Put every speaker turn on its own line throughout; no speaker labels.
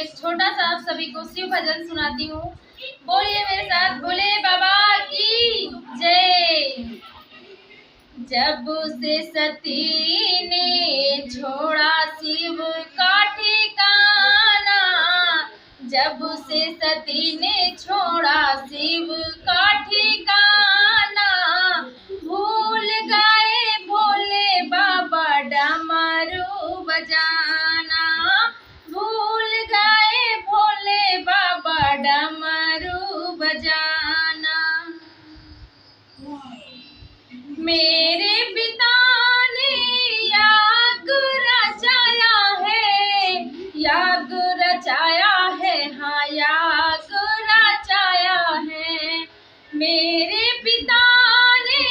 एक छोटा सा आप सभी को शिव भजन सुनाती हूँ। बोलिए मेरे साथ, बोले बाबा की जय। जब से सती ने छोड़ा शिव का ठिकाना, जब से सती ने छोड़ा शिव का ठिकाना, भूल गए भोले बाबा डमरू बजाना, भूल गए भोले बाबा डमरू बजाना। मेरे पिता ने याग रचाया है, याग रचाया है, हाँ याग रचाया है। मेरे पिता ने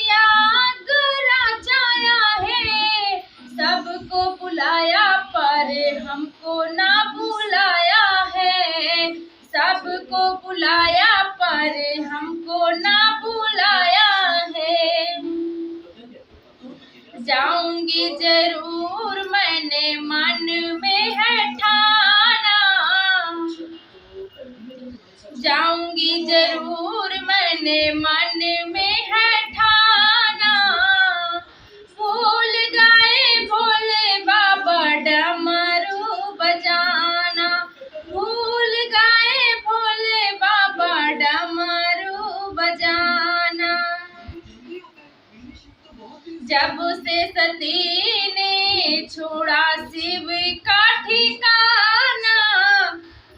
याग रचाया है, सबको बुलाया पर हमको ना बुलाया है, सबको बुलाया पर हमको ना बुलाया है। जाऊंगी जरूर मैंने मन में है ठाना, जाऊंगी जरूर मैंने मन में है ठाना, भूल गए भोले बाबा डमरू बजाना, भूल गए भोले बाबा डमरू बजाना। जब से सती ने छोड़ा शिव का ठिकाना,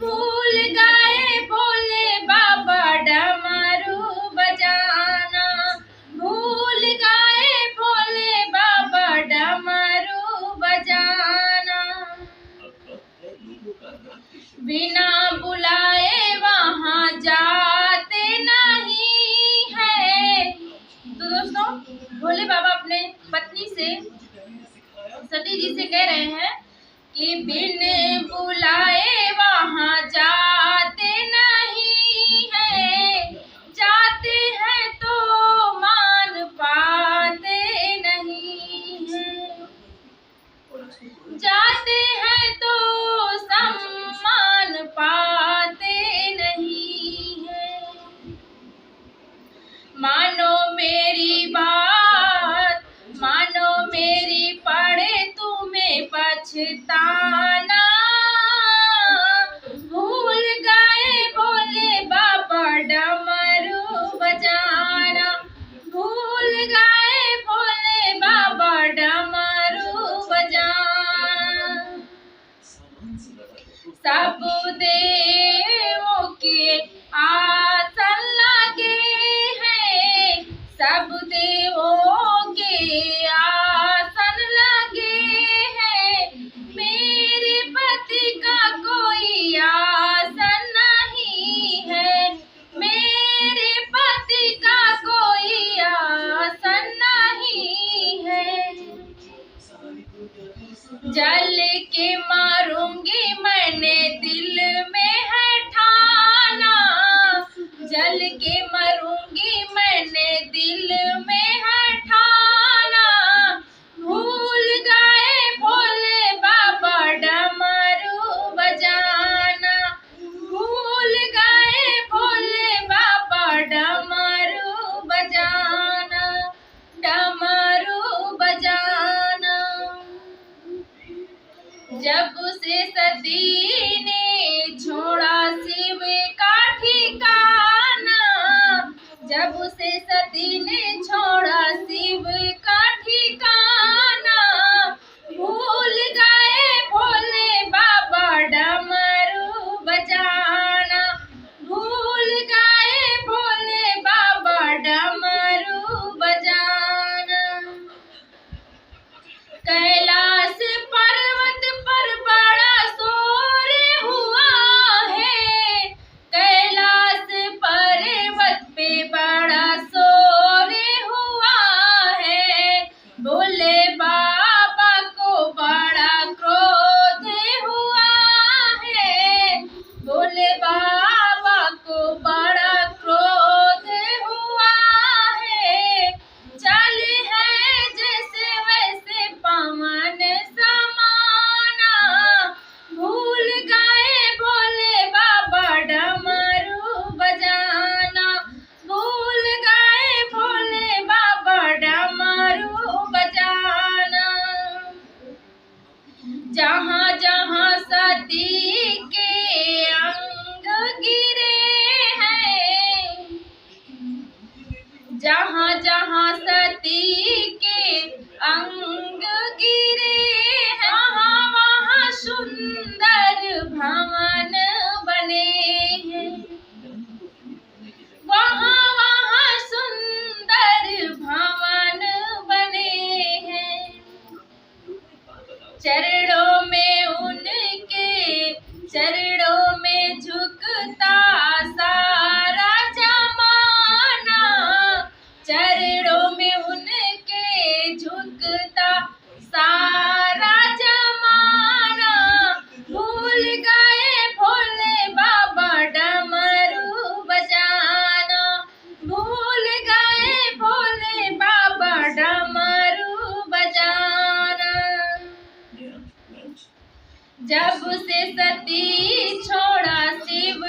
भूल गए भोले बाबा डमरू बजाना, भूल गए भोले बाबा डमरू बजाना। बिना बुलाए वहाँ जाते नहीं है। तो दोस्तों, भोले बाबा अपने पत्नी से, सती जी से कह रहे हैं कि बिन बुलाए वहाँ जाते नहीं है, जाते हैं तो मान पाते नहीं है, जाते हैं तो सम्मान पाते नहीं है। मानो मेरी बात, मानो मेरी पड़े तुम्हें पछताना, भूल गए भोले बाबा डमरू बजाना, भूल गए भोले बाबा डमरू बजाना। सब देवों के आसन लगे हैं, सब देवों के आसन लगे हैं, मेरे पति का कोई आसन नहीं है, मेरे पति का कोई आसन नहीं है। जल के मारूंगी मैंने दिल में है ठाना, जल के मरूंगी मैंने दिल में है ठाना, भूल गए भोले बाबा डमरू बजाना, भूल गए भोले बाबा डमरू बजाना, डमरू बजाना। जब से सती ने छोड़ा शिव का ठिकाना, जब से सती ने छोड़ा शिव का ठिकाना, भूल गए भोले बाबा डमरू बजाना, भूल गए भोले बाबा डमरू बजाना। कैलाश पर्वत पर बड़ा शोर हुआ है, कैलाश पर्वत पे बड़ा शोर जब से सती छोड़ा शिव